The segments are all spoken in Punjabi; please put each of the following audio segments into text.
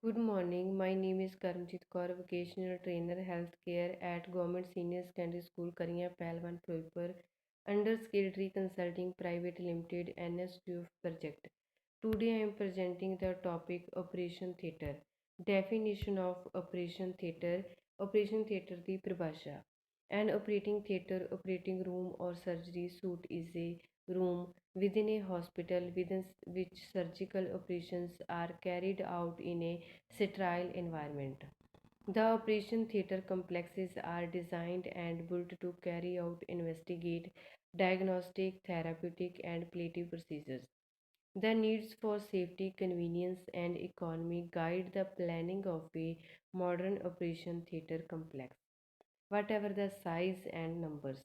Good morning. My name is Karamjit Kaur, vocational trainer, healthcare at Government Senior Secondary School, Kariya Pelwan, Firozpur, under Skilltree Consulting Private Limited NSQF project. Today I am presenting the topic Operation Theatre. Definition of Operation Theatre. Operation Theatre ਦੀ ਪਰਿਭਾਸ਼ਾ An operating theatre, operating room or surgery suite is a room within a hospital within which surgical operations are carried out in a sterile environment. The operation theatre complexes are designed and built to carry out investigate, diagnostic, therapeutic, and palliative procedures. The needs for safety, convenience, and economy guide the planning of a modern operation theatre complex. Whatever the size and numbers,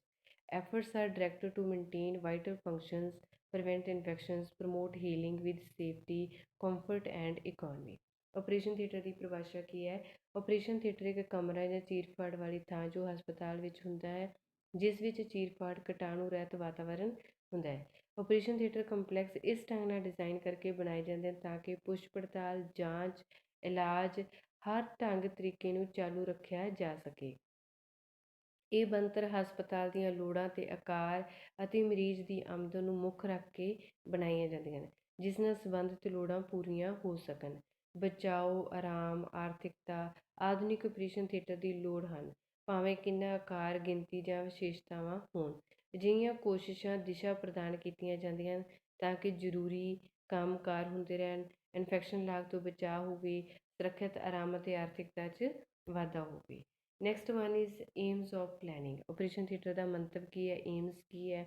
efforts are directed to maintain vital functions, prevent infections, promote healing with safety, comfort, and economy. Operation theatre ਦੀ ਪਰਿਭਾਸ਼ਾ ਕੀ ਹੈ? ਆਪਰੇਸ਼ਨ ਥੀਏਟਰ ਇੱਕ ਕਮਰਾ ਜਾਂ ਚੀਰ-ਫਾੜ ਵਾਲੀ ਥਾਂ ਜੋ ਹਸਪਤਾਲ ਵਿੱਚ ਹੁੰਦਾ ਹੈ, ਜਿਸ ਵਿੱਚ ਚੀਰ-ਫਾੜ ਕੀਟਾਣੂ ਰਹਿਤ ਵਾਤਾਵਰਣ ਹੁੰਦਾ ਹੈ। ਆਪਰੇਸ਼ਨ ਥੀਏਟਰ ਕੰਪਲੈਕਸ ਇਸ ਢੰਗ ਨਾਲ ਡਿਜ਼ਾਈਨ ਕਰਕੇ ਬਣਾਏ ਜਾਂਦੇ ਹਨ ਤਾਂ ਕਿ ਪੁੱਛ ਪੜਤਾਲ, ਜਾਂਚ, ਇਲਾਜ ਹਰ ਢੰਗ ਤਰੀਕੇ ਨੂੰ ਚਾਲੂ ਰੱਖਿਆ ਜਾ ਸਕੇ। ਇਹ ਬਣਤਰ ਹਸਪਤਾਲ ਦੀਆਂ ਲੋੜਾਂ ਅਤੇ ਆਕਾਰ ਅਤੇ ਮਰੀਜ਼ ਦੀ ਆਮਦਨ ਨੂੰ ਮੁੱਖ ਰੱਖ ਕੇ ਬਣਾਈਆਂ ਜਾਂਦੀਆਂ ਹਨ, ਜਿਸ ਨਾਲ ਸੰਬੰਧਿਤ ਲੋੜਾਂ ਪੂਰੀਆਂ ਹੋ ਸਕਣ। ਬਚਾਓ, ਆਰਾਮ, ਆਰਥਿਕਤਾ ਆਧੁਨਿਕ ਆਪਰੇਸ਼ਨ ਥੀਏਟਰ ਦੀ ਲੋੜ ਹਨ, ਭਾਵੇਂ ਕਿੰਨਾ ਆਕਾਰ, ਗਿਣਤੀ ਜਾਂ ਵਿਸ਼ੇਸ਼ਤਾਵਾਂ ਹੋਣ। ਅਜਿਹੀਆਂ ਕੋਸ਼ਿਸ਼ਾਂ ਦਿਸ਼ਾ ਪ੍ਰਦਾਨ ਕੀਤੀਆਂ ਜਾਂਦੀਆਂ ਹਨ ਤਾਂ ਕਿ ਜ਼ਰੂਰੀ ਕੰਮਕਾਰ ਹੁੰਦੇ ਰਹਿਣ, ਇਨਫੈਕਸ਼ਨ ਲਾਗ ਤੋਂ ਬਚਾਅ ਹੋਵੇ, ਸੁਰੱਖਿਅਤ ਆਰਾਮ ਅਤੇ ਆਰਥਿਕਤਾ 'ਚ ਵਾਧਾ ਹੋਵੇ। Next one is aims of planning. Operation theatre ਦਾ ਮੰਤਵ ਕੀ ਹੈ? ਏਮਸ ਕੀ ਹੈ?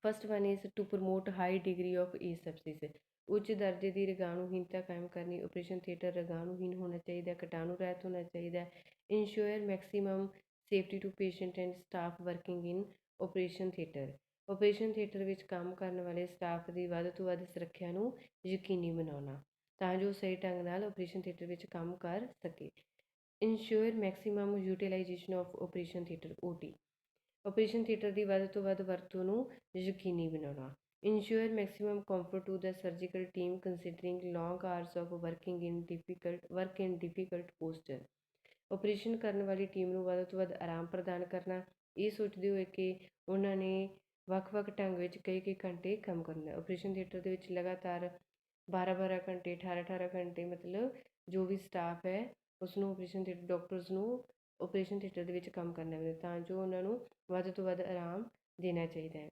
First one is to promote high degree of asepsis. ਉੱਚ ਦਰਜੇ ਦੀ ਰੋਗਾਣੂਹੀਨਤਾ ਕਾਇਮ ਕਰਨੀ। ਆਪਰੇਸ਼ਨ ਥੀਏਟਰ ਰੋਗਾਣੂਹੀਨ ਹੋਣਾ ਚਾਹੀਦਾ, ਕੀਟਾਣੂ ਰਹਿਤ ਹੋਣਾ ਚਾਹੀਦਾ। Ensure maximum safety to patient and staff working in operation theatre. Operation theatre ਵਿੱਚ ਕੰਮ ਕਰਨ ਵਾਲੇ ਸਟਾਫ ਦੀ ਵੱਧ ਤੋਂ ਵੱਧ ਸੁਰੱਖਿਆ ਨੂੰ ਯਕੀਨੀ ਬਣਾਉਣਾ ਤਾਂ ਜੋ ਸਹੀ ਢੰਗ ਨਾਲ ਆਪਰੇਸ਼ਨ ਥੀਏਟਰ ਵਿੱਚ ਕੰਮ ਕਰ ਸਕੇ। Ensure maximum utilisation of operation theatre OT। Operation theatre ਦੀ ਵੱਧ ਤੋਂ ਵੱਧ ਵਰਤੋਂ ਨੂੰ ਯਕੀਨੀ ਬਣਾਉਣਾ। Ensure maximum comfort to the surgical team considering long hours of work in difficult posture. Operation ਕਰਨ ਵਾਲੀ ਟੀਮ ਨੂੰ ਵੱਧ ਤੋਂ ਵੱਧ ਆਰਾਮ ਪ੍ਰਦਾਨ ਕਰਨਾ, ਇਹ ਸੋਚਦੇ ਹੋਏ ਕਿ ਉਹਨਾਂ ਨੇ ਵੱਖ-ਵੱਖ ਢੰਗ ਵਿੱਚ ਕਈ ਘੰਟੇ ਕੰਮ ਕਰਨਾ। ਆਪਰੇਸ਼ਨ ਥੀਏਟਰ ਦੇ ਵਿੱਚ ਲਗਾਤਾਰ 12-12 ਘੰਟੇ, 18-18 ਘੰਟੇ ਮਤਲਬ ਜੋ ਵੀ ਸਟਾਫ ਹੈ ਉਸਨੂੰ ਆਪਰੇਸ਼ਨ ਥੀਏਟਰ ਡਾਕਟਰਸ ਨੂੰ ਆਪਰੇਸ਼ਨ ਥੀਏਟਰ ਦੇ ਵਿੱਚ ਕੰਮ ਕਰਨਾ ਪੈਂਦਾ ਤਾਂ ਜੋ ਉਹਨਾਂ ਨੂੰ ਵੱਧ ਤੋਂ ਵੱਧ ਆਰਾਮ ਦੇਣਾ ਚਾਹੀਦਾ ਹੈ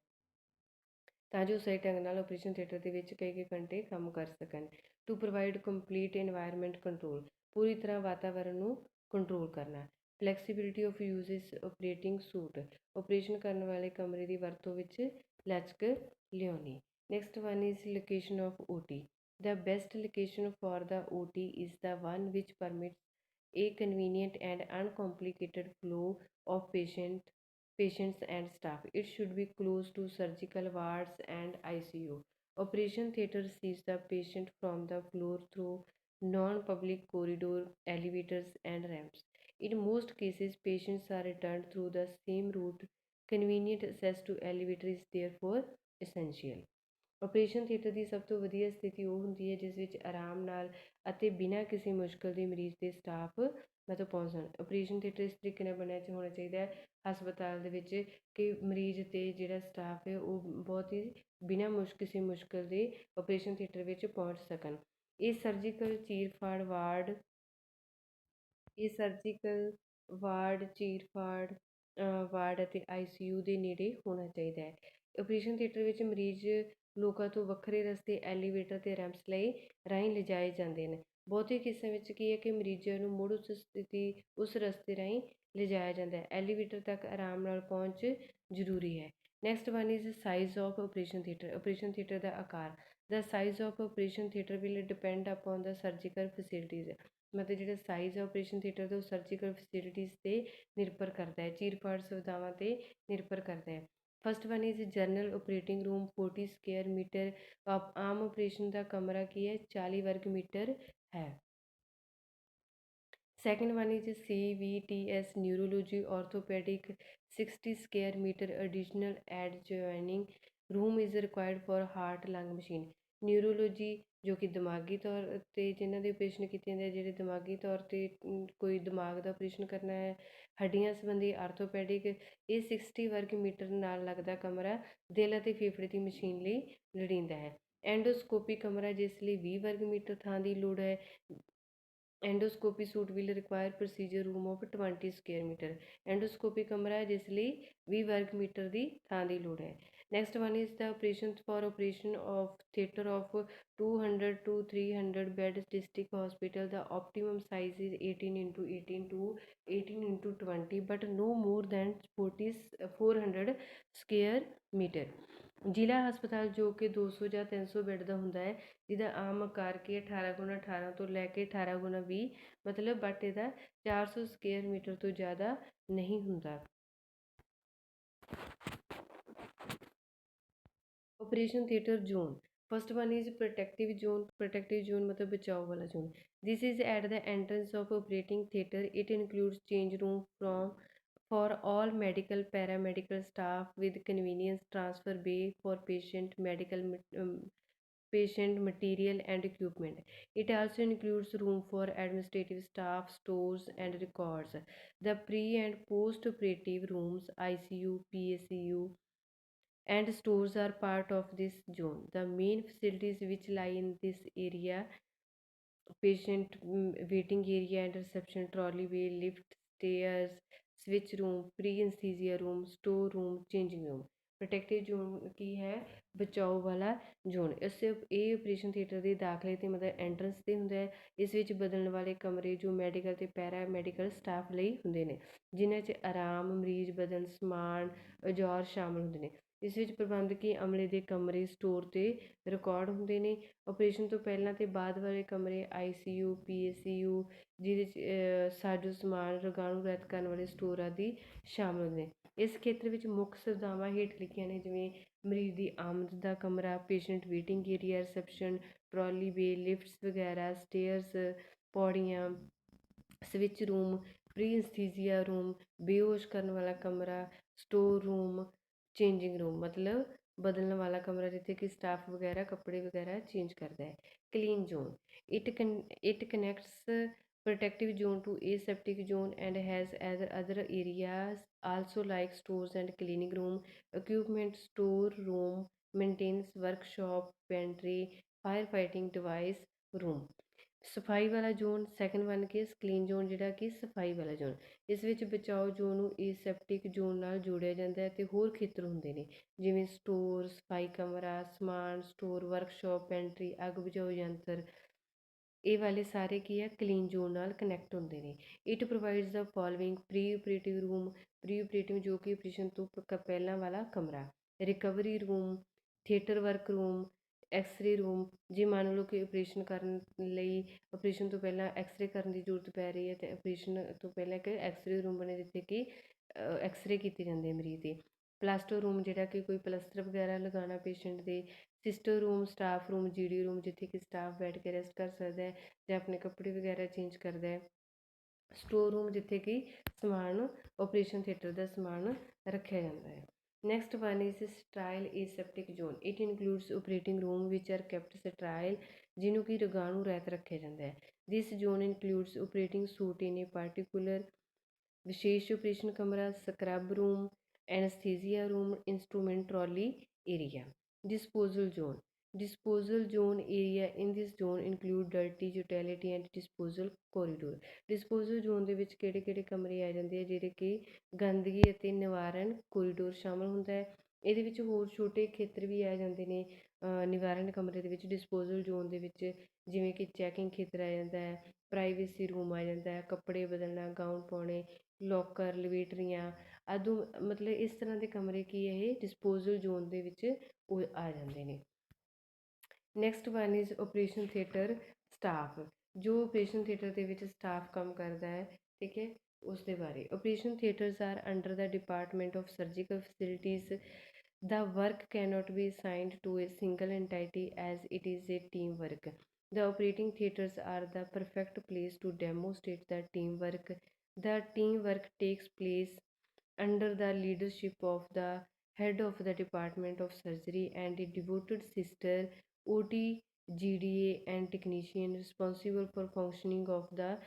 ਤਾਂ ਜੋ ਸਹੀ ਢੰਗ ਨਾਲ ਆਪਰੇਸ਼ਨ ਥੀਏਟਰ ਦੇ ਵਿੱਚ ਕਈ ਘੰਟੇ ਕੰਮ ਕਰ ਸਕਣ। To provide complete environment control. ਪੂਰੀ ਤਰ੍ਹਾਂ ਵਾਤਾਵਰਨ ਨੂੰ ਕੰਟਰੋਲ ਕਰਨਾ। Flexibility of uses operating suite. ਆਪਰੇਸ਼ਨ ਕਰਨ ਵਾਲੇ ਕਮਰੇ ਦੀ ਵਰਤੋਂ ਵਿੱਚ ਲਚਕ ਲਿਆਉਣੀ। Next one is location of OT। The best location for the OT is the one which permits a convenient and uncomplicated flow of patients and staff. It should be close to surgical wards and ICU. Operation theatre sees the patient from the floor through non-public corridor, elevators and ramps. In most cases, patients are returned through the same route. Convenient access to elevator is therefore essential. Operation theatre ਦੀ ਸਭ ਤੋਂ ਵਧੀਆ ਸਥਿਤੀ ਉਹ ਹੁੰਦੀ ਹੈ ਜਿਸ ਵਿੱਚ ਆਰਾਮ ਨਾਲ ਅਤੇ ਬਿਨਾਂ ਕਿਸੇ ਮੁਸ਼ਕਲ ਦੇ ਮਰੀਜ਼ ਦੇ ਸਟਾਫ ਮਤਲਬ ਪਹੁੰਚਣ। ਆਪਰੇਸ਼ਨ ਥੀਏਟਰ ਇਸ ਤਰੀਕੇ ਨਾਲ ਬਣਿਆ ਹੋਣਾ ਚਾਹੀਦਾ ਹੈ ਹਸਪਤਾਲ ਦੇ ਵਿੱਚ ਕਿ ਮਰੀਜ਼ ਅਤੇ ਜਿਹੜਾ ਸਟਾਫ ਹੈ ਉਹ ਬਹੁਤ ਹੀ ਬਿਨਾਂ ਕਿਸੇ ਮੁਸ਼ਕਲ ਦੇ ਆਪਰੇਸ਼ਨ ਥੀਏਟਰ ਵਿੱਚ ਪਹੁੰਚ ਸਕਣ। ਇਹ ਸਰਜੀਕਲ ਚੀਰ-ਫਾੜ ਵਾਰਡ ਅਤੇ ICU ਦੇ ਨੇੜੇ ਹੋਣਾ ਚਾਹੀਦਾ ਹੈ। ਆਪਰੇਸ਼ਨ ਥੀਏਟਰ ਵਿੱਚ ਮਰੀਜ਼ ਲੋਕਾਂ ਤੋਂ ਵੱਖਰੇ ਰਸਤੇ ਐਲੀਵੇਟਰ ਅਤੇ ਰੈਂਪਸ ਰਾਹੀਂ ਲਿਜਾਏ ਜਾਂਦੇ ਨੇ। ਬਹੁਤੇ ਕਿੱਸਿਆਂ ਵਿੱਚ ਕੀ ਹੈ ਕਿ ਮਰੀਜ਼ਾਂ ਨੂੰ ਮੁੜ ਉਸ ਰਸਤੇ ਰਾਹੀਂ ਲਿਜਾਇਆ ਜਾਂਦਾ ਹੈ। ਐਲੀਵੇਟਰ ਤੱਕ ਆਰਾਮ ਨਾਲ ਪਹੁੰਚ ਜ਼ਰੂਰੀ ਹੈ। Next one is size of operation theatre. Operation theatre ਦਾ ਆਕਾਰ। The size of operation theatre will depend upon the surgical facilities. ਮਤਲਬ ਜਿਹੜਾ ਸਾਈਜ਼ ਆ ਆਪਰੇਸ਼ਨ ਥੀਏਟਰ ਦਾ ਉਹ ਸਰਜੀਕਲ ਫੈਸਿਲਿਟੀਜ਼ 'ਤੇ ਨਿਰਭਰ ਕਰਦਾ ਹੈ, ਚੀਰ-ਫਾੜ ਸੁਵਿਧਾਵਾਂ 'ਤੇ ਨਿਰਭਰ ਕਰਦਾ ਹੈ। First one is general operating room 40 square metre. ਆਮ ਆਪਰੇਸ਼ਨ ਦਾ ਕਮਰਾ ਕੀ ਹੈ? 40 ਵਰਗ ਮੀਟਰ ਹੈ। Second one is CVTS neurology orthopaedic 60 square metre additional adjoining room is required for heart lung machine. Neurology ਜੋ ਕਿ ਦਿਮਾਗੀ ਤੌਰ 'ਤੇ ਜਿਨ੍ਹਾਂ ਦੇ ਆਪਰੇਸ਼ਨ ਕੀਤੇ ਜਾਂਦੇ ਆ, ਜਿਹੜੇ ਦਿਮਾਗੀ ਤੌਰ 'ਤੇ ਕੋਈ ਦਿਮਾਗ ਦਾ ਆਪਰੇਸ਼ਨ ਕਰਨਾ ਹੈ, ਹੱਡੀਆਂ ਸੰਬੰਧੀ ਆਰਥੋਪੈਡਿਕ। ਇਹ 60 ਵਰਗ ਮੀਟਰ ਨਾਲ ਲੱਗਦਾ ਕਮਰਾ ਦਿਲ ਅਤੇ ਫੇਫੜੇ ਦੀ ਮਸ਼ੀਨ ਲਈ ਲੋੜੀਂਦਾ ਹੈ। ਐਂਡੋਸਕੋਪੀ ਕਮਰਾ, ਜਿਸ ਲਈ 20 ਵਰਗ ਮੀਟਰ ਥਾਂ ਦੀ ਲੋੜ ਹੈ। Endoscopy suite will require procedure room of 20 square metre. Endoscopy ਕਮਰਾ ਹੈ ਜਿਸ ਲਈ 20 ਵਰਗ ਮੀਟਰ ਦੀ ਥਾਂ ਦੀ ਲੋੜ ਹੈ। Next one is the operation of theatre of 200 to 300 bed district hospital. The optimum size is 18 into 18 to 18 into 20, but no more than 400 square metre. ਜ਼ਿਲ੍ਹਾ ਹਸਪਤਾਲ ਜੋ ਕਿ 200 ਜਾਂ 300 ਬੈੱਡ ਦਾ ਹੁੰਦਾ ਹੈ, ਜਿਹਦਾ ਆਮ ਆਕਾਰ ਕਿ 18x18 ਤੋਂ ਲੈ ਕੇ 18x20 ਮਤਲਬ, ਬਟ ਇਹਦਾ 400 ਸਕੁਅਰ ਮੀਟਰ ਤੋਂ ਜ਼ਿਆਦਾ ਨਹੀਂ ਹੁੰਦਾ। Operation theatre zone, first one is protective zone. Protective zone ਮਤਲਬ ਬਚਾਓ ਵਾਲਾ zone. This is at the entrance of operating theatre. It includes change room for all medical paramedical staff with convenience transfer bay for patient material and equipment. It also includes room for administrative staff, stores and records. The pre and post operative rooms, ICU, PACU and stores are part of this zone. The main facilities which lie in this area: patient waiting area and reception, trolley way, lift, stairs, switch room, pre-anesthesia room, store room, changing room। Protective zone ਕੀ ਹੈ? ਬਚਾਓ ਵਾਲਾ ਜ਼ੋਨ। ਇਹ ਆਪਰੇਸ਼ਨ ਥੀਏਟਰ ਦੇ ਦਾਖਲੇ 'ਤੇ ਮਤਲਬ ਐਂਟਰੈਂਸ 'ਤੇ ਹੁੰਦਾ ਹੈ। ਇਸ ਵਿੱਚ ਬਦਲਣ ਵਾਲੇ ਕਮਰੇ ਜੋ ਮੈਡੀਕਲ ਅਤੇ ਪੈਰਾ ਮੈਡੀਕਲ ਸਟਾਫ ਲਈ ਹੁੰਦੇ ਨੇ, ਜਿਨ੍ਹਾਂ 'ਚ ਆਰਾਮ, ਮਰੀਜ਼ ਬਦਲਣ, ਸਮਾਨ, ਔਜ਼ਾਰ ਸ਼ਾਮਲ ਹੁੰਦੇ ਨੇ। ਇਸ ਵਿੱਚ ਪ੍ਰਬੰਧਕੀ ਅਮਲੇ ਦੇ ਕਮਰੇ, ਸਟੋਰ ਅਤੇ ਰਿਕਾਰਡ ਹੁੰਦੇ ਨੇ। ਆਪਰੇਸ਼ਨ ਤੋਂ ਪਹਿਲਾਂ ਅਤੇ ਬਾਅਦ ਵਾਲੇ ਕਮਰੇ ICU, PACU, ਜਿਹਦੇ 'ਚ ਸਾਜੋ ਸਮਾਨ, ਰੋਗਾਣੂ ਰਹਿਤ ਕਰਨ ਵਾਲੇ ਸਟੋਰ ਆਦਿ ਸ਼ਾਮਲ ਹੁੰਦੇ ਨੇ। ਇਸ ਖੇਤਰ ਵਿੱਚ ਮੁੱਖ ਸੁਵਿਧਾਵਾਂ ਹੇਠ ਲਿਖੀਆਂ ਨੇ, ਜਿਵੇਂ ਮਰੀਜ਼ ਦੀ ਆਮਦ ਦਾ ਕਮਰਾ, patient waiting area, reception, trolley way, lifts ਵਗੈਰਾ, ਸਟੇਅਰਸ, ਪੌੜੀਆਂ, switch room, pre anaesthesia room, ਬੇਹੋਸ਼ ਕਰਨ ਵਾਲਾ ਕਮਰਾ, ਸਟੋਰ ਰੂਮ, ਚੇਂਜਿੰਗ ਰੂਮ ਮਤਲਬ ਬਦਲਣ ਵਾਲਾ ਕਮਰਾ, ਜਿੱਥੇ ਕਿ ਸਟਾਫ ਵਗੈਰਾ ਕੱਪੜੇ ਵਗੈਰਾ ਚੇਂਜ ਕਰਦਾ ਹੈ। Clean zone, it connects protective zone to aseptic zone and has other areas also like stores and cleaning room, equipment store room, maintenance workshop, pantry, firefighting device room। ਸਫਾਈ ਵਾਲਾ ਜ਼ੋਨ, ਸੈਕਿੰਡ ਵਨ ਕੀ ਕਲੀਨ ਜ਼ੋਨ, ਜਿਹੜਾ ਕਿ ਸਫਾਈ ਵਾਲਾ ਜ਼ੋਨ। ਇਸ ਵਿੱਚ ਬਚਾਓ ਜ਼ੋਨ ਨੂੰ ਏਸੈਪਟਿਕ ਜ਼ੋਨ ਨਾਲ ਜੋੜਿਆ ਜਾਂਦਾ ਹੈ ਅਤੇ ਹੋਰ ਖੇਤਰ ਹੁੰਦੇ ਨੇ, ਜਿਵੇਂ ਸਟੋਰ, ਸਫਾਈ ਕਮਰਾ, ਸਮਾਨ ਸਟੋਰ, ਵਰਕਸ਼ਾਪ, ਪੈਂਟਰੀ, ਅੱਗ ਬੁਝਾਊ ਯੰਤਰ। ਇਹ ਵਾਲੇ ਸਾਰੇ ਕੀ ਹੈ? ਕਲੀਨ ਜ਼ੋਨ ਨਾਲ ਕਨੈਕਟ ਹੁੰਦੇ ਨੇ। It provides the following: pre operative room, pre operative ਜੋ ਕਿ ਆਪਰੇਸ਼ਨ ਤੋਂ ਪਹਿਲਾਂ ਵਾਲਾ ਕਮਰਾ, recovery room, theatre work room, x ray room. ਜੇ ਮੰਨ ਲਓ ਕਿ ਆਪਰੇਸ਼ਨ ਕਰਨ ਲਈ ਆਪਰੇਸ਼ਨ ਤੋਂ ਪਹਿਲਾਂ ਐਕਸਰੇ ਕਰਨ ਦੀ ਜ਼ਰੂਰਤ ਪੈ ਰਹੀ ਹੈ, ਅਤੇ ਆਪਰੇਸ਼ਨ ਤੋਂ ਪਹਿਲਾਂ ਇੱਕ ਐਕਸਰੇ ਰੂਮ ਬਣੇ, ਜਿੱਥੇ ਕਿ ਐਕਸਰੇ ਕੀਤੇ ਜਾਂਦੇ ਮਰੀਜ਼ ਦੇ। ਪਲਾਸਟਰ ਰੂਮ, ਜਿਹੜਾ ਕਿ ਕੋਈ ਪਲਸਤਰ ਵਗੈਰਾ ਲਗਾਉਣਾ ਪੇਸ਼ੈਂਟ ਦੇ। Sister room, staff room, GD room, ਜਿੱਥੇ ਕਿ ਸਟਾਫ ਬੈਠ ਕੇ ਰੈਸਟ ਕਰ ਸਕਦਾ ਹੈ ਜਾਂ ਆਪਣੇ ਕੱਪੜੇ ਵਗੈਰਾ ਚੇਂਜ ਕਰਦਾ ਹੈ। ਸਟੋਰ ਰੂਮ, ਜਿੱਥੇ ਕਿ ਸਮਾਨ, ਆਪਰੇਸ਼ਨ ਥੀਏਟਰ ਦਾ ਸਮਾਨ ਰੱਖਿਆ ਜਾਂਦਾ ਹੈ। Next one is sterile aseptic zone. It includes operating room ਵਿਚ ਆਰ ਕੈਪਟ ਸਟਰਾਈਲ, ਜਿਹਨੂੰ ਕਿ ਰੋਗਾਣੂ ਰਹਿਤ ਰੱਖਿਆ ਜਾਂਦਾ ਹੈ। This zone includes operating suite in a particular, ਵਿਸ਼ੇਸ਼ ਆਪਰੇਸ਼ਨ ਕਮਰਾ, scrub room, anaesthesia room, instrument trolley area. Disposal zone, disposal zone area in this zone include dirty utility and disposal corridor। disposal zone ਦੇ ਵਿੱਚ ਕਿਹੜੇ ਕਮਰੇ ਆ ਜਾਂਦੇ ਆ? ਜਿਹੜੇ ਕਿ ਗੰਦਗੀ ਅਤੇ ਨਿਵਾਰਨ ਕੋਰੀਡੋਰ ਸ਼ਾਮਲ ਹੁੰਦਾ ਹੈ। ਇਹਦੇ ਵਿੱਚ ਹੋਰ ਛੋਟੇ ਖੇਤਰ ਵੀ ਆ ਜਾਂਦੇ ਨੇ ਨਿਵਾਰਨ ਕਮਰੇ ਦੇ ਵਿੱਚ, ਡਿਸਪੋਜ਼ਲ ਜ਼ੋਨ ਦੇ ਵਿੱਚ, ਜਿਵੇਂ ਕਿ ਚੈਕਿੰਗ ਖੇਤਰ ਆ ਜਾਂਦਾ ਹੈ, ਪ੍ਰਾਈਵੇਸੀ ਰੂਮ ਆ ਜਾਂਦਾ ਹੈ, ਕੱਪੜੇ ਬਦਲਣਾ, ਗਾਊਨ ਪਾਉਣੇ, ਲੋਕਰ, ਲਵੇਟਰੀਆਂ ਆਦਿ। ਮਤਲਬ ਇਸ ਤਰ੍ਹਾਂ ਦੇ ਕਮਰੇ ਕੀ ਇਹ ਡਿਸਪੋਜ਼ਲ ਜ਼ੋਨ ਦੇ ਵਿੱਚ ਉਹ ਆ ਜਾਂਦੇ ਨੇ। Next one is operation theatre staff, ਜੋ ਆਪਰੇਸ਼ਨ ਥੀਏਟਰ ਦੇ ਵਿੱਚ ਸਟਾਫ ਕੰਮ ਕਰਦਾ ਹੈ, ਠੀਕ ਹੈ, ਉਸ ਦੇ ਬਾਰੇ। Operation theatres are under the department of surgical facilities. The work cannot be assigned to a single entity as it is a teamwork। The operating theatres are the perfect place to demonstrate the teamwork। The teamwork takes place under the leadership of the head of the department of surgery and a devoted sister, OT GDA, and technician responsible for functioning of the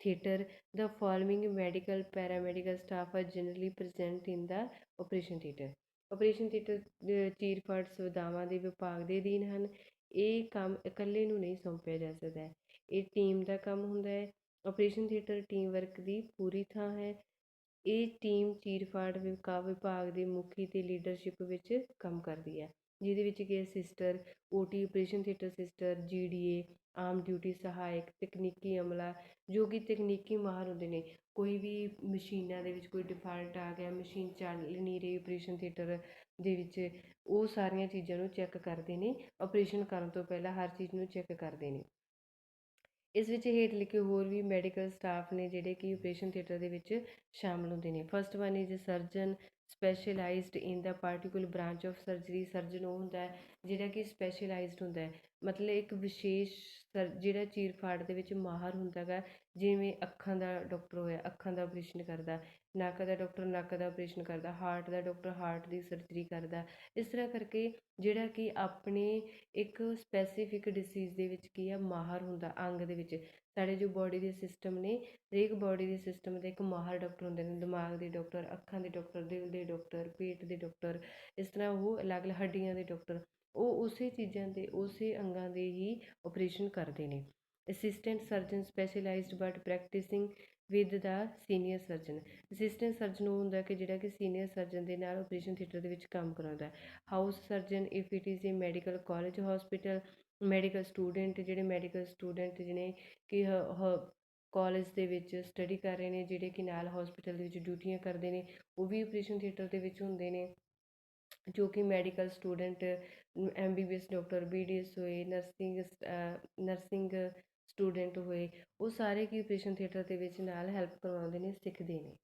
theatre. The following medical paramedical staff are generally present in the operation theatre. Operation theatre ਚੀਰਫਾੜ ਸੁਵਿਧਾਵਾਂ ਦੇ ਵਿਭਾਗ ਦੇ ਅਧੀਨ ਹਨ। ਇਹ ਕੰਮ ਇਕੱਲੇ ਨੂੰ ਨਹੀਂ ਸੌਂਪਿਆ ਜਾ ਸਕਦਾ ਹੈ, ਇਹ ਟੀਮ ਦਾ ਕੰਮ ਹੁੰਦਾ ਹੈ। ਆਪਰੇਸ਼ਨ ਥੀਏਟਰ ਟੀਮ ਵਰਕ ਦੀ ਪੂਰੀ ਥਾਂ ਹੈ। ਇਹ ਟੀਮ ਚੀਰਫਾੜ ਵਿਭਾਗ ਦੇ ਮੁਖੀ ਅਤੇ ਲੀਡਰਸ਼ਿਪ ਵਿੱਚ ਕੰਮ ਕਰਦੀ ਹੈ, ਜਿਹਦੇ ਵਿੱਚ ਕਿ sister, OT operation theatre sister, GDA ਆਮ ਡਿਊਟੀ ਸਹਾਇਕ, ਤਕਨੀਕੀ ਅਮਲਾ ਜੋ ਕਿ ਤਕਨੀਕੀ ਮਾਹਰ ਹੁੰਦੇ ਨੇ। ਕੋਈ ਵੀ ਮਸ਼ੀਨਾਂ ਦੇ ਵਿੱਚ ਕੋਈ ਡਿਫਾਲਟ ਆ ਗਿਆ, ਮਸ਼ੀਨ ਚੱਲ ਨਹੀਂ ਰਹੀ ਆਪਰੇਸ਼ਨ ਥੀਏਟਰ ਦੇ ਵਿੱਚ, ਉਹ ਸਾਰੀਆਂ ਚੀਜ਼ਾਂ ਨੂੰ ਚੈੱਕ ਕਰਦੇ ਨੇ। ਆਪਰੇਸ਼ਨ ਕਰਨ ਤੋਂ ਪਹਿਲਾਂ ਹਰ ਚੀਜ਼ ਨੂੰ ਚੈੱਕ ਕਰਦੇ ਨੇ। ਇਸ ਵਿੱਚ ਹੇਠ ਲਿਖੇ ਹੋਰ ਵੀ ਮੈਡੀਕਲ ਸਟਾਫ ਨੇ ਜਿਹੜੇ ਕਿ ਆਪਰੇਸ਼ਨ ਥੀਏਟਰ ਦੇ ਵਿੱਚ ਸ਼ਾਮਲ ਹੁੰਦੇ ਨੇ। First one is surgeon specialised in the particular branch of surgery. Surgeon ਉਹ ਹੁੰਦਾ ਹੈ ਜਿਹੜਾ ਕਿ ਸਪੈਸ਼ਲਾਈਜ਼ਡ ਹੁੰਦਾ ਹੈ, ਮਤਲਬ ਇੱਕ ਵਿਸ਼ੇਸ਼ ਜਿਹੜਾ ਚੀਰਫਾੜ ਦੇ ਵਿੱਚ ਮਾਹਰ ਹੁੰਦਾ ਗਾ। ਜਿਵੇਂ ਅੱਖਾਂ ਦਾ ਡਾਕਟਰ ਹੋਇਆ, ਅੱਖਾਂ ਦਾ ਆਪਰੇਸ਼ਨ ਕਰਦਾ, ਨੱਕ ਦਾ ਡਾਕਟਰ ਨੱਕ ਦਾ ਆਪਰੇਸ਼ਨ ਕਰਦਾ, ਹਾਰਟ ਦਾ ਡਾਕਟਰ ਹਾਰਟ ਦੀ ਸਰਜਰੀ ਕਰਦਾ। ਇਸ ਤਰ੍ਹਾਂ ਕਰਕੇ ਜਿਹੜਾ ਕਿ ਆਪਣੇ ਇੱਕ ਸਪੈਸੀਫਿਕ ਡਿਸੀਜ਼ ਦੇ ਵਿੱਚ ਕੀ ਆ ਮਾਹਰ ਹੁੰਦਾ ਅੰਗ ਦੇ ਵਿੱਚ। ਸਾਡੇ ਜੋ ਬੋਡੀ ਦੇ ਸਿਸਟਮ ਨੇ, ਹਰੇਕ ਬੋਡੀ ਦੇ ਸਿਸਟਮ ਦੇ ਇੱਕ ਮਾਹਰ ਡਾਕਟਰ ਹੁੰਦੇ ਨੇ। ਦਿਮਾਗ ਦੇ ਡਾਕਟਰ, ਅੱਖਾਂ ਦੇ ਡਾਕਟਰ, ਦਿਲ ਦੇ ਡਾਕਟਰ, ਪੇਟ ਦੇ ਡਾਕਟਰ, ਇਸ ਤਰ੍ਹਾਂ ਉਹ ਅਲੱਗ ਅਲੱਗ ਹੱਡੀਆਂ ਦੇ ਡਾਕਟਰ, ਉਹ ਉਸੇ ਚੀਜ਼ਾਂ ਦੇ ਉਸੇ ਅੰਗਾਂ ਦੇ ਹੀ ਆਪਰੇਸ਼ਨ ਕਰਦੇ ਨੇ। Assistant surgeon specialised but practising with the senior surgeon. Assistant surgeon ਉਹ ਹੁੰਦਾ ਕਿ ਜਿਹੜਾ ਕਿ ਸੀਨੀਅਰ ਸਰਜਨ ਦੇ ਨਾਲ ਆਪਰੇਸ਼ਨ ਥੀਏਟਰ ਦੇ ਵਿੱਚ ਕੰਮ ਕਰਾਉਂਦਾ। House surgeon if it is a medical college hospital. Medical student, ਜਿਹੜੇ ਮੈਡੀਕਲ ਸਟੂਡੈਂਟ ਜਿਹਨੇ ਕਿ ਕਾਲਜ ਦੇ ਵਿੱਚ ਸਟੱਡੀ ਕਰ ਰਹੇ ਨੇ, ਜਿਹੜੇ ਕਿ ਨਾਲ ਹੋਸਪਿਟਲ ਦੇ ਵਿੱਚ ਡਿਊਟੀਆਂ ਕਰਦੇ ਨੇ, ਉਹ ਵੀ ਆਪਰੇਸ਼ਨ ਥੀਏਟਰ ਦੇ ਵਿੱਚ ਹੁੰਦੇ ਨੇ। ਜੋ ਕਿ medical student MBBS doctor, BDS ਹੋਏ, ਨਰਸਿੰਗ ਸਟੂਡੈਂਟ ਹੋਏ, ਉਹ ਸਾਰੇ ਕੀ ਆਪਰੇਸ਼ਨ ਥੀਏਟਰ ਦੇ ਵਿੱਚ ਨਾਲ ਹੈਲਪ ਕਰਵਾਉਂਦੇ ਨੇ, ਸਿੱਖਦੇ ਨੇ।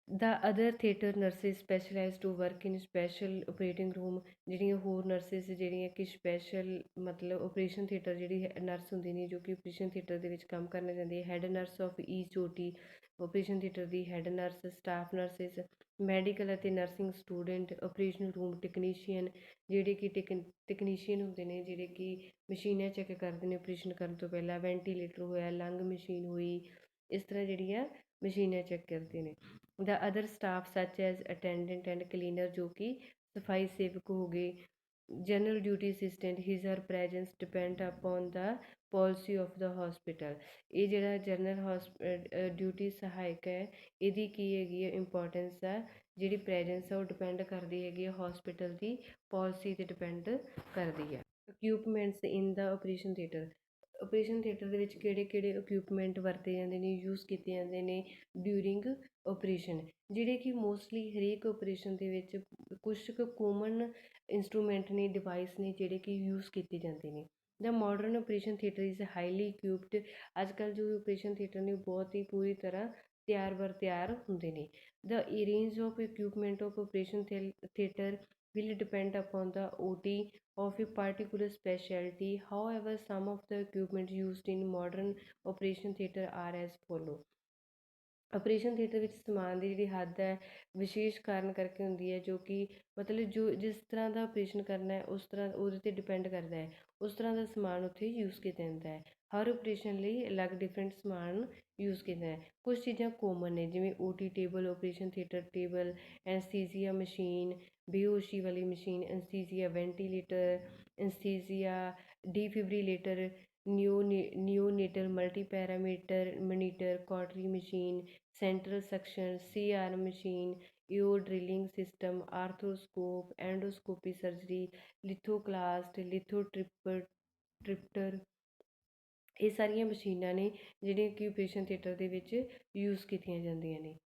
The other theatre nurses specialise to work in special operating room. ਜਿਹੜੀਆਂ ਹੋਰ ਨਰਸਿਸ ਜਿਹੜੀਆਂ ਕਿ ਸਪੈਸ਼ਲ ਮਤਲਬ ਆਪਰੇਸ਼ਨ ਥੀਏਟਰ ਜਿਹੜੀ ਨਰਸ ਹੁੰਦੀ ਨੇ ਜੋ ਕਿ ਆਪਰੇਸ਼ਨ ਥੀਏਟਰ ਦੇ ਵਿੱਚ ਕੰਮ ਕਰਨਾ ਚਾਹੁੰਦੀ ਹੈ। Head nurse of each OT operation theatre ਦੀ head nurse. Staff nurses, medical ਅਤੇ nursing student, operation room technician, ਜਿਹੜੇ ਕਿ ਟੈਕਨੀਸ਼ੀਅਨ ਹੁੰਦੇ ਨੇ ਜਿਹੜੇ ਕਿ ਮਸ਼ੀਨਾਂ ਚੈੱਕ ਕਰਦੇ ਨੇ ਆਪਰੇਸ਼ਨ ਕਰਨ ਤੋਂ ਪਹਿਲਾਂ। ਵੈਂਟੀਲੇਟਰ ਹੋਇਆ, ਲੰਗ ਮਸ਼ੀਨ ਹੋਈ, ਇਸ ਤਰ੍ਹਾਂ ਜਿਹੜੀਆਂ ਮਸ਼ੀਨਾਂ ਚੈੱਕ ਕਰਦੇ ਨੇ। The other staff such as attendant and cleaner, ਜੋ ਕਿ ਸਫਾਈ ਸੇਵਕ ਹੋ ਗਏ। General duty assistant, his her presence depend upon the policy of the hospital. ਇਹ ਜਿਹੜਾ ਜਨਰਲ ਡਿਊਟੀ ਸਹਾਇਕ ਹੈ, ਇਹਦੀ ਕੀ ਹੈਗੀ ਹੈ ਇੰਪੋਰਟੈਂਸ ਆ, ਜਿਹੜੀ ਪ੍ਰੈਜੈਂਸ ਆ ਉਹ ਡਿਪੈਂਡ ਕਰਦੀ ਹੈਗੀ ਆ ਹੋਸਪਿਟਲ ਦੀ ਪੋਲਿਸੀ 'ਤੇ ਡਿਪੈਂਡ ਕਰਦੀ ਹੈ। ਇਕਉਪਮੈਂਟਸ ਇਨ ਦਾ ਆਪਰੇਸ਼ਨ ਥੀਏਟਰ। ਆਪਰੇਸ਼ਨ ਥੀਏਟਰ ਦੇ ਵਿੱਚ ਕਿਹੜੇ ਕਿਹੜੇ ਇਕਉਪਮੈਂਟ ਵਰਤੇ ਜਾਂਦੇ ਨੇ, ਯੂਜ਼ ਕੀਤੇ ਜਾਂਦੇ ਨੇ ਡਿਊਰਿੰਗ ਆਪਰੇਸ਼ਨ, ਜਿਹੜੇ ਕਿ ਮੋਸਟਲੀ ਹਰੇਕ ਆਪਰੇਸ਼ਨ ਦੇ ਵਿੱਚ ਕੁਛ ਕੁ ਕੋਮਨ ਇੰਸਟਰੂਮੈਂਟ ਨੇ, ਡਿਵਾਈਸ ਨੇ ਜਿਹੜੇ ਕਿ ਯੂਜ਼ ਕੀਤੇ ਜਾਂਦੇ ਨੇ। The modern operation theatre is highly equipped. ਅੱਜ ਕੱਲ੍ਹ ਜੋ ਆਪਰੇਸ਼ਨ ਥੀਏਟਰ ਨੇ ਬਹੁਤ ਹੀ ਪੂਰੀ ਤਰ੍ਹਾਂ ਤਿਆਰ ਬਰ ਤਿਆਰ ਹੁੰਦੇ ਨੇ। The range of equipment of operation theatre will depend upon the OT of a particular specialty. However, some of the equipment used in modern operation theatre are as follow. Operation theatre ਵਿੱਚ ਸਮਾਨ ਦੀ ਜਿਹੜੀ ਹੱਦ ਹੈ ਵਿਸ਼ੇਸ਼ ਕਾਰਨ ਕਰਕੇ ਹੁੰਦੀ ਹੈ, ਜੋ ਕਿ ਮਤਲਬ ਜੋ ਜਿਸ ਤਰ੍ਹਾਂ ਦਾ ਆਪਰੇਸ਼ਨ ਕਰਨਾ ਹੈ ਉਸ ਤਰ੍ਹਾਂ ਉਹਦੇ 'ਤੇ ਡਿਪੈਂਡ ਕਰਦਾ ਹੈ, ਉਸ ਤਰ੍ਹਾਂ ਦਾ ਸਮਾਨ ਉੱਥੇ ਯੂਜ਼ ਕੀਤਾ ਜਾਂਦਾ ਹੈ। ਹਰ ਆਪਰੇਸ਼ਨ ਲਈ ਅਲੱਗ ਡਿਫਰੈਂਟ ਸਮਾਨ ਯੂਜ਼ ਕੀਤਾ ਹੈ। ਕੁਛ ਚੀਜ਼ਾਂ ਕੋਮਨ ਨੇ ਜਿਵੇਂ OT table, operation theatre table, anaesthesia machine, ਬੇਹੋਸ਼ੀ ਵਾਲੀ machine, anaesthesia ventilator, anaesthesia defibrillator, neonatal multiparameter monitor, cautery machine, central suction, CR machine, EO drilling system, arthroscope, endoscopy surgery, lithoclast, lithotripter, ਇਹ ਸਾਰੀਆਂ ਮਸ਼ੀਨਾਂ ਨੇ ਜਿਹੜੀਆਂ ਕਿ ਆਪਰੇਸ਼ਨ ਥੀਏਟਰ ਦੇ ਵਿੱਚ ਯੂਜ਼ ਕੀਤੀਆਂ ਜਾਂਦੀਆਂ ਨੇ,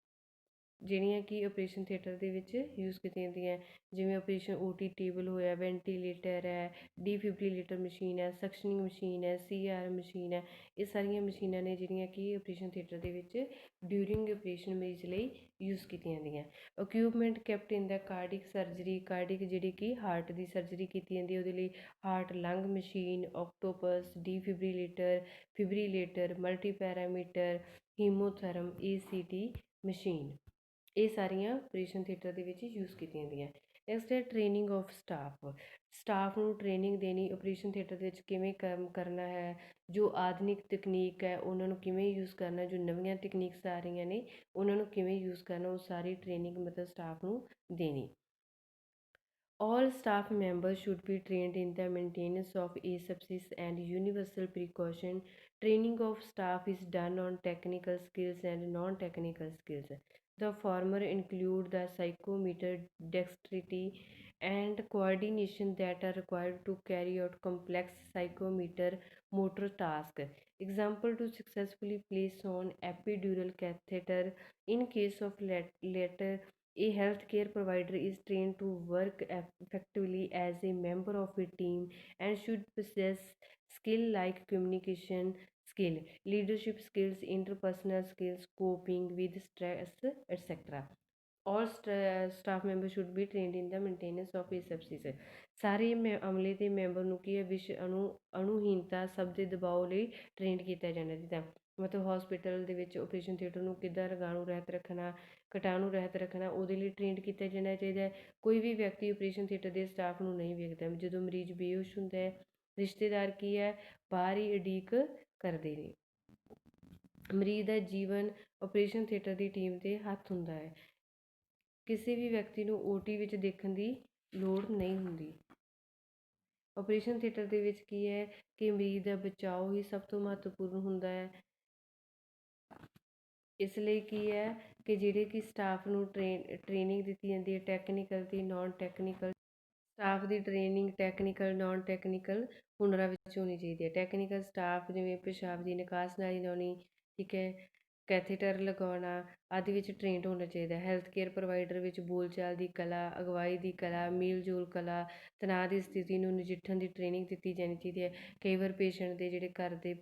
ਜਿਹੜੀਆਂ ਕਿ ਆਪਰੇਸ਼ਨ ਥੀਏਟਰ ਦੇ ਵਿੱਚ ਯੂਜ਼ ਕੀਤੀਆਂ ਜਾਂਦੀਆਂ। ਜਿਵੇਂ ਆਪਰੇਸ਼ਨ OT ਟੇਬਲ ਹੋਇਆ, ਵੈਂਟੀਲੇਟਰ ਹੈ, ਡੀਫਿਬਰੀਲੇਟਰ ਮਸ਼ੀਨ ਹੈ, ਸਕਸ਼ਨਿੰਗ ਮਸ਼ੀਨ ਹੈ, CR ਮਸ਼ੀਨ ਹੈ, ਇਹ ਸਾਰੀਆਂ ਮਸ਼ੀਨਾਂ ਨੇ ਜਿਹੜੀਆਂ ਕਿ ਆਪਰੇਸ਼ਨ ਥੀਏਟਰ ਦੇ ਵਿੱਚ ਡਿਊਰਿੰਗ ਆਪਰੇਸ਼ਨ ਮਰੀਜ਼ ਲਈ ਯੂਜ਼ ਕੀਤੀਆਂ ਜਾਂਦੀਆਂ। ਇਕਉਪਮੈਂਟ ਕੈਪਟ ਇਨ ਦਾ ਕਾਰਡਿਕ ਸਰਜਰੀ। ਕਾਰਡਿਕ ਜਿਹੜੀ ਕਿ ਹਾਰਟ ਦੀ ਸਰਜਰੀ ਕੀਤੀ ਜਾਂਦੀ ਉਹਦੇ ਲਈ heart lung machine, octopus, defibrillator, fibrillator, multiparameter, hemotherm, ACT machine, ਇਹ ਸਾਰੀਆਂ ਆਪਰੇਸ਼ਨ ਥੀਏਟਰ ਦੇ ਵਿੱਚ ਯੂਜ਼ ਕੀਤੀਆਂ ਜਾਂਦੀਆਂ। ਨੈਕਸਟ ਹੈ ਟ੍ਰੇਨਿੰਗ ਆਫ ਸਟਾਫ ਨੂੰ ਟ੍ਰੇਨਿੰਗ ਦੇਣੀ ਆਪਰੇਸ਼ਨ ਥੀਏਟਰ ਦੇ ਵਿੱਚ ਕਿਵੇਂ ਕੰਮ ਕਰਨਾ ਹੈ, ਜੋ ਆਧੁਨਿਕ ਤਕਨੀਕ ਹੈ ਉਹਨਾਂ ਨੂੰ ਕਿਵੇਂ ਯੂਜ਼ ਕਰਨਾ, ਜੋ ਨਵੀਆਂ ਟੈਕਨੀਕਸ ਆ ਰਹੀਆਂ ਨੇ ਉਹਨਾਂ ਨੂੰ ਕਿਵੇਂ ਯੂਜ਼ ਕਰਨਾ, ਉਹ ਸਾਰੀ ਟ੍ਰੇਨਿੰਗ ਮਤਲਬ ਸਟਾਫ ਨੂੰ ਦੇਣੀ। All staff members should be trained in the maintenance of asepsis and universal precaution. Training of staff is done on technical skills and non-technical skills. The former include the psychometer, dexterity, and coordination that are required to carry out complex psychometer motor tasks. Example, to successfully place on epidural catheter. In case of latter, a healthcare provider is trained to work effectively as a member of a team and should possess skill like communication skill, leadership skills, interpersonal skills, coping with stress, etc. All staff members should be trained in the maintenance of asepsis. ਸਾਰੇ ਅਮਲੇ ਦੇ ਮੈਂਬਰ ਨੂੰ ਕੀ ਹੈ ਵਿਸ਼ ਅਣੂਹੀਨਤਾ ਸਭ ਦੇ ਦਬਾਅ ਲਈ ਟ੍ਰੇਨਡ ਕੀਤਾ ਜਾਣਾ ਚਾਹੀਦਾ। ਮਤਲਬ ਹਸਪੀਟਲ ਦੇ ਵਿੱਚ ਆਪਰੇਸ਼ਨ ਥੀਏਟਰ ਨੂੰ ਕਿੱਦਾਂ ਰੋਗਾਣੂ ਰਹਿਤ ਰੱਖਣਾ, ਕੀਟਾਣੂ ਰਹਿਤ ਰੱਖਣਾ, ਉਹਦੇ ਲਈ ਟ੍ਰੇਨਡ ਕੀਤਾ ਜਾਣਾ ਚਾਹੀਦਾ ਹੈ। ਕੋਈ ਵੀ ਵਿਅਕਤੀ ਆਪਰੇਸ਼ਨ ਥੀਏਟਰ ਦੇ ਸਟਾਫ ਨੂੰ ਨਹੀਂ ਵੇਖਦਾ, ਜਦੋਂ ਮਰੀਜ਼ ਬੇਹੋਸ਼ ਹੁੰਦਾ ਹੈ ਰਿਸ਼ਤੇਦਾਰ ਕੀ ਹੈ ਬਾਹਰ ਹੀ ਉਡੀਕ ਕਰਦੇ ਨੇ। ਮਰੀਜ਼ ਦਾ ਜੀਵਨ ਆਪਰੇਸ਼ਨ ਥੀਏਟਰ ਦੀ ਟੀਮ ਦੇ ਹੱਥ ਹੁੰਦਾ ਹੈ। ਕਿਸੇ ਵੀ ਵਿਅਕਤੀ ਨੂੰ ਓਟੀ ਵਿੱਚ ਦੇਖਣ ਦੀ ਲੋੜ ਨਹੀਂ ਹੁੰਦੀ। ਆਪਰੇਸ਼ਨ ਥੀਏਟਰ ਦੇ ਵਿੱਚ ਕੀ ਹੈ ਕਿ ਮਰੀਜ਼ ਦਾ ਬਚਾਓ ਹੀ ਸਭ ਤੋਂ ਮਹੱਤਵਪੂਰਨ ਹੁੰਦਾ ਹੈ। ਇਸ ਲਈ ਕੀ ਹੈ ਕਿ ਜਿਹੜੇ ਕਿ ਸਟਾਫ ਨੂੰ ਟ੍ਰੇਨਿੰਗ ਦਿੱਤੀ ਜਾਂਦੀ ਹੈ ਟੈਕਨੀਕਲ ਅਤੇ ਨੋਨ ਟੈਕਨੀਕਲ ਸਟਾਫ ਦੀ ਟ੍ਰੇਨਿੰਗ ਟੈਕਨੀਕਲ ਨੋਨ ਟੈਕਨੀਕਲ ਹੁਨਰਾਂ ਵਿੱਚ ਹੋਣੀ ਚਾਹੀਦੀ ਹੈ। ਟੈਕਨੀਕਲ ਸਟਾਫ ਜਿਵੇਂ ਪਿਸ਼ਾਬ ਦੀ ਨਿਕਾਸ ਨਾਲੀ ਲਾਉਣੀ, ਠੀਕ ਹੈ, ਕੈਥੇਟਰ ਲਗਾਉਣਾ ਆਦਿ ਵਿੱਚ ਟ੍ਰੇਨਡ ਹੋਣਾ ਚਾਹੀਦਾ। ਹੈਲਥ ਕੇਅਰ ਪ੍ਰੋਵਾਈਡਰ ਵਿੱਚ ਬੋਲਚਾਲ ਦੀ ਕਲਾ, ਅਗਵਾਈ ਦੀ ਕਲਾ, ਮੇਲ ਜੋਲ ਕਲਾ, ਤਣਾਅ ਦੀ ਸਥਿਤੀ ਨੂੰ ਨਜਿੱਠਣ ਦੀ ਟ੍ਰੇਨਿੰਗ ਦਿੱਤੀ ਜਾਣੀ ਚਾਹੀਦੀ ਹੈ। ਕਈ ਵਾਰ ਪੇਸ਼ੈਂਟ ਦੇ ਜਿਹੜੇ ਘਰ ਦੇ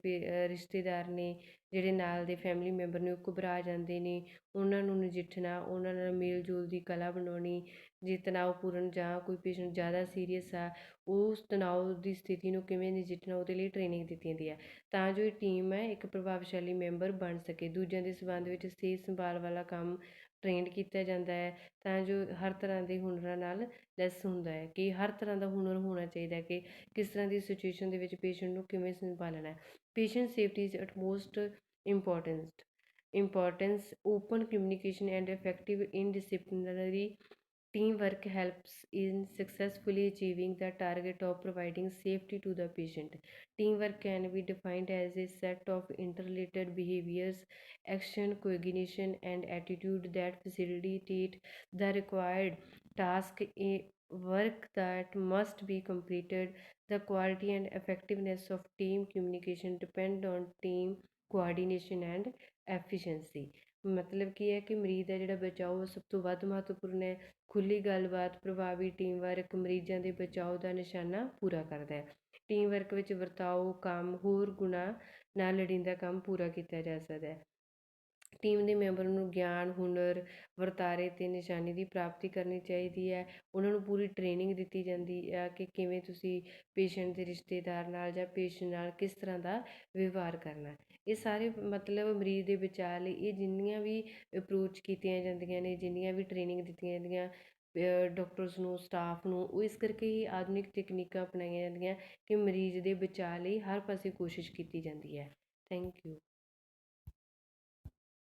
ਰਿਸ਼ਤੇਦਾਰ ਨੇ, ਜਿਹੜੇ ਨਾਲ ਦੇ ਫੈਮਿਲੀ ਮੈਂਬਰ ਨੇ ਉਹ ਘਬਰਾ ਜਾਂਦੇ ਨੇ, ਉਹਨਾਂ ਨੂੰ ਨਜਿੱਠਣਾ, ਉਹਨਾਂ ਨਾਲ ਮੇਲ ਜੋਲ ਦੀ ਕਲਾ ਬਣਾਉਣੀ। ਜੇ ਤਣਾਅਪੂਰਨ ਜਾਂ ਕੋਈ ਪੇਸ਼ੈਂਟ ਜ਼ਿਆਦਾ ਸੀਰੀਅਸ ਆ ਉਸ ਤਣਾਅ ਦੀ ਸਥਿਤੀ ਨੂੰ ਕਿਵੇਂ ਨਜਿੱਠਣਾ ਉਹਦੇ ਲਈ ਟ੍ਰੇਨਿੰਗ ਦਿੱਤੀ ਜਾਂਦੀ ਹੈ ਤਾਂ ਜੋ ਇਹ ਟੀਮ ਹੈ ਇੱਕ ਪ੍ਰਭਾਵਸ਼ਾਲੀ ਮੈਂਬਰ ਬਣ ਸਕੇ। ਦੂਜਿਆਂ ਦੇ ਸੰਬੰਧ ਵਿੱਚ ਸਿਹਤ ਸੰਭਾਲ ਵਾਲਾ ਕੰਮ ਟ੍ਰੇਨਡ ਕੀਤਾ ਜਾਂਦਾ ਹੈ ਤਾਂ ਜੋ ਹਰ ਤਰ੍ਹਾਂ ਦੇ ਹੁਨਰਾਂ ਨਾਲ ਲੈਸ ਹੁੰਦਾ ਹੈ ਕਿ ਹਰ ਤਰ੍ਹਾਂ ਦਾ ਹੁਨਰ ਹੋਣਾ ਚਾਹੀਦਾ ਕਿ ਕਿਸ ਤਰ੍ਹਾਂ ਦੀ ਸਿਚੁਏਸ਼ਨ ਦੇ ਵਿੱਚ ਪੇਸ਼ੈਂਟ ਨੂੰ ਕਿਵੇਂ ਸੰਭਾਲਣਾ ਹੈ। Patient safety is utmost importance, open communication and effective interdisciplinary teamwork helps in successfully achieving the target of providing safety to the patient. Teamwork can be defined as a set of interrelated behaviors, action, coordination, and attitude that facilitate the required task. A work that must be completed. The quality and effectiveness of team communication depend on team coordination and efficiency. ਮਤਲਬ ਕੀ ਹੈ ਕਿ ਮਰੀਜ਼ ਦਾ ਜਿਹੜਾ ਬਚਾਓ ਸਭ ਤੋਂ ਵੱਧ ਮਹੱਤਵਪੂਰਨ ਹੈ। ਖੁੱਲ੍ਹੀ ਗੱਲਬਾਤ, ਪ੍ਰਭਾਵੀ ਟੀਮ ਵਰਕ ਮਰੀਜ਼ਾਂ ਦੇ ਬਚਾਓ ਦਾ ਨਿਸ਼ਾਨਾ ਪੂਰਾ ਕਰਦਾ ਹੈ। ਟੀਮ ਵਰਕ ਵਿੱਚ ਵਰਤਾਓ ਕੰਮ ਹੋਰ ਗੁਣਾਂ ਨਾਲ ਲੋੜੀਂਦਾ ਕੰਮ ਪੂਰਾ ਕੀਤਾ ਜਾ ਸਕਦਾ ਹੈ। ਟੀਮ ਦੇ ਮੈਂਬਰ ਨੂੰ ਗਿਆਨ, ਹੁਨਰ, ਵਰਤਾਰੇ ਅਤੇ ਨਿਸ਼ਾਨੀ ਦੀ ਪ੍ਰਾਪਤੀ ਕਰਨੀ ਚਾਹੀਦੀ ਹੈ। ਉਹਨਾਂ ਨੂੰ ਪੂਰੀ ਟ੍ਰੇਨਿੰਗ ਦਿੱਤੀ ਜਾਂਦੀ ਹੈ ਕਿ ਕਿਵੇਂ ਤੁਸੀਂ ਪੇਸ਼ੈਂਟ ਦੇ ਰਿਸ਼ਤੇਦਾਰ ਨਾਲ ਜਾਂ ਪੇਸ਼ੈਂਟ ਨਾਲ ਕਿਸ ਤਰ੍ਹਾਂ ਦਾ ਵਿਵਹਾਰ ਕਰਨਾ। ਇਹ ਸਾਰੇ ਮਤਲਬ ਮਰੀਜ਼ ਦੇ ਬਚਾਅ ਲਈ ਇਹ ਜਿੰਨੀਆਂ ਵੀ ਅਪਰੋਚ ਕੀਤੀਆਂ ਜਾਂਦੀਆਂ ਨੇ, ਜਿੰਨੀਆਂ ਵੀ ਟ੍ਰੇਨਿੰਗ ਦਿੱਤੀਆਂ ਜਾਂਦੀਆਂ ਡਾਕਟਰਸ ਨੂੰ, ਸਟਾਫ ਨੂੰ, ਉਹ ਇਸ ਕਰਕੇ ਹੀ ਆਧੁਨਿਕ ਤਕਨੀਕਾਂ ਅਪਣਾਈਆਂ ਜਾਂਦੀਆਂ ਕਿ ਮਰੀਜ਼ ਦੇ ਬਚਾਅ ਲਈ ਹਰ ਪਾਸੇ ਕੋਸ਼ਿਸ਼ ਕੀਤੀ ਜਾਂਦੀ ਹੈ। Thank you.